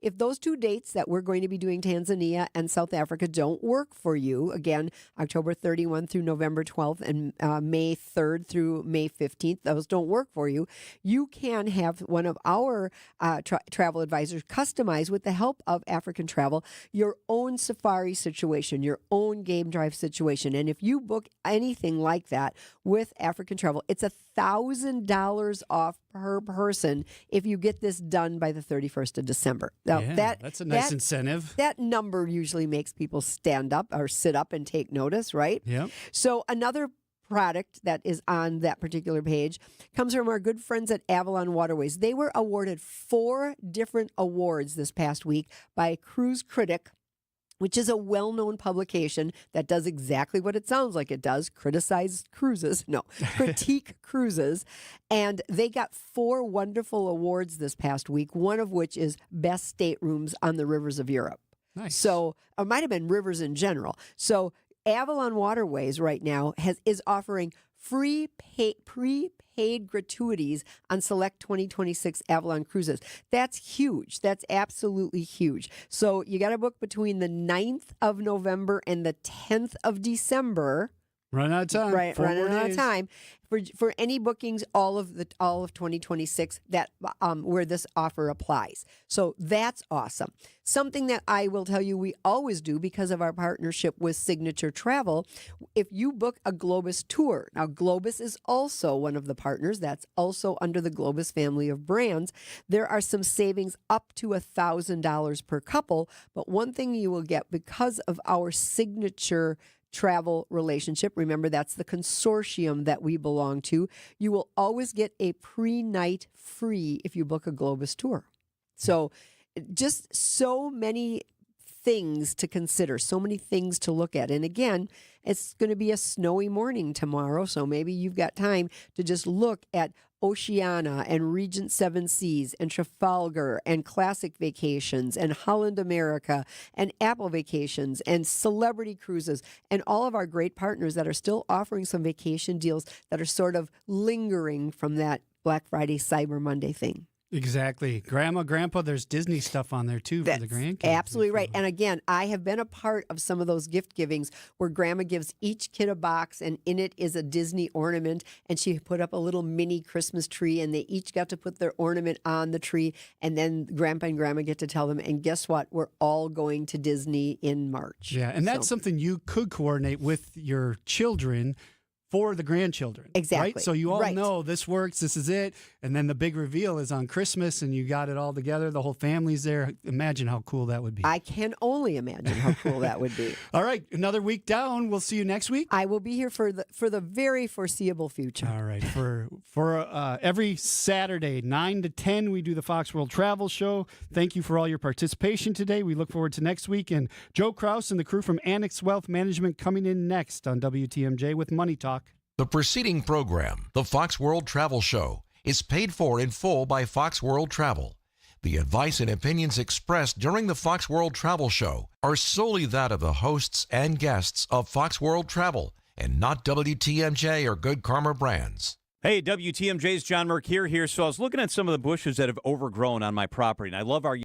if those two dates that we're going to be doing, Tanzania and South Africa, don't work for you, again, October 31 through November 12th and May 3rd through May 15th, those don't work for you, you can have one of our travel advisors customize, with the help of African Travel, your own safari situation, your own game drive situation. And if you book anything like that with African Travel, it's $1,000 off per person if you get this done by the 31st of December. Now, that's a nice incentive. That number usually makes people stand up or sit up and take notice, right? Yeah. So another product that is on that particular page comes from our good friends at Avalon Waterways. They were awarded 4 different awards this past week by Cruise Critic, which is a well-known publication that does exactly what it sounds like it does, critique cruises. And they got 4 wonderful awards this past week, one of which is Best Staterooms on the Rivers of Europe. Nice. So it might have been rivers in general. So Avalon Waterways right now is offering prepaid gratuities on select 2026 Avalon cruises. That's huge. That's absolutely huge. So you got to book between the 9th of November and the 10th of December. Run out of time. Right, 4 running more out of days. time for any bookings all of 2026 that where this offer applies. So that's awesome. Something that I will tell you we always do because of our partnership with Signature Travel. If you book a Globus tour, now Globus is also one of the partners that's also under the Globus family of brands. There are some savings up to $1,000 per couple. But one thing you will get because of our Signature Travel relationship, remember that's the consortium that we belong to, you will always get a pre-night free if you book a Globus tour. So just so many things to consider, so many things to look at. And again, it's going to be a snowy morning tomorrow, so maybe you've got time to just look at Oceania and Regent Seven Seas and Trafalgar and Classic Vacations and Holland America and Apple Vacations and Celebrity Cruises and all of our great partners that are still offering some vacation deals that are sort of lingering from that Black Friday, Cyber Monday thing. Exactly. Grandma, Grandpa, there's Disney stuff on there too for the grandkids. Absolutely right. And again, I have been a part of some of those gift givings where Grandma gives each kid a box and in it is a Disney ornament, and she put up a little mini Christmas tree and they each got to put their ornament on the tree, and then Grandpa and Grandma get to tell them, and guess what? We're all going to Disney in March. Yeah, and that's something you could coordinate with your children for the grandchildren. Exactly. Right? So you all know this works, this is it. And then the big reveal is on Christmas and you got it all together. The whole family's there. Imagine how cool that would be. I can only imagine how cool that would be. All right. Another week down. We'll see you next week. I will be here for the very foreseeable future. All right. For every Saturday, 9 to 10, we do the Fox World Travel Show. Thank you for all your participation today. We look forward to next week. And Joe Kraus and the crew from Annex Wealth Management coming in next on WTMJ with Money Talk. The preceding program, the Fox World Travel Show, is paid for in full by Fox World Travel. The advice and opinions expressed during the Fox World Travel Show are solely that of the hosts and guests of Fox World Travel and not WTMJ or Good Karma Brands. Hey, WTMJ's John Mercure here. So I was looking at some of the bushes that have overgrown on my property, and I love our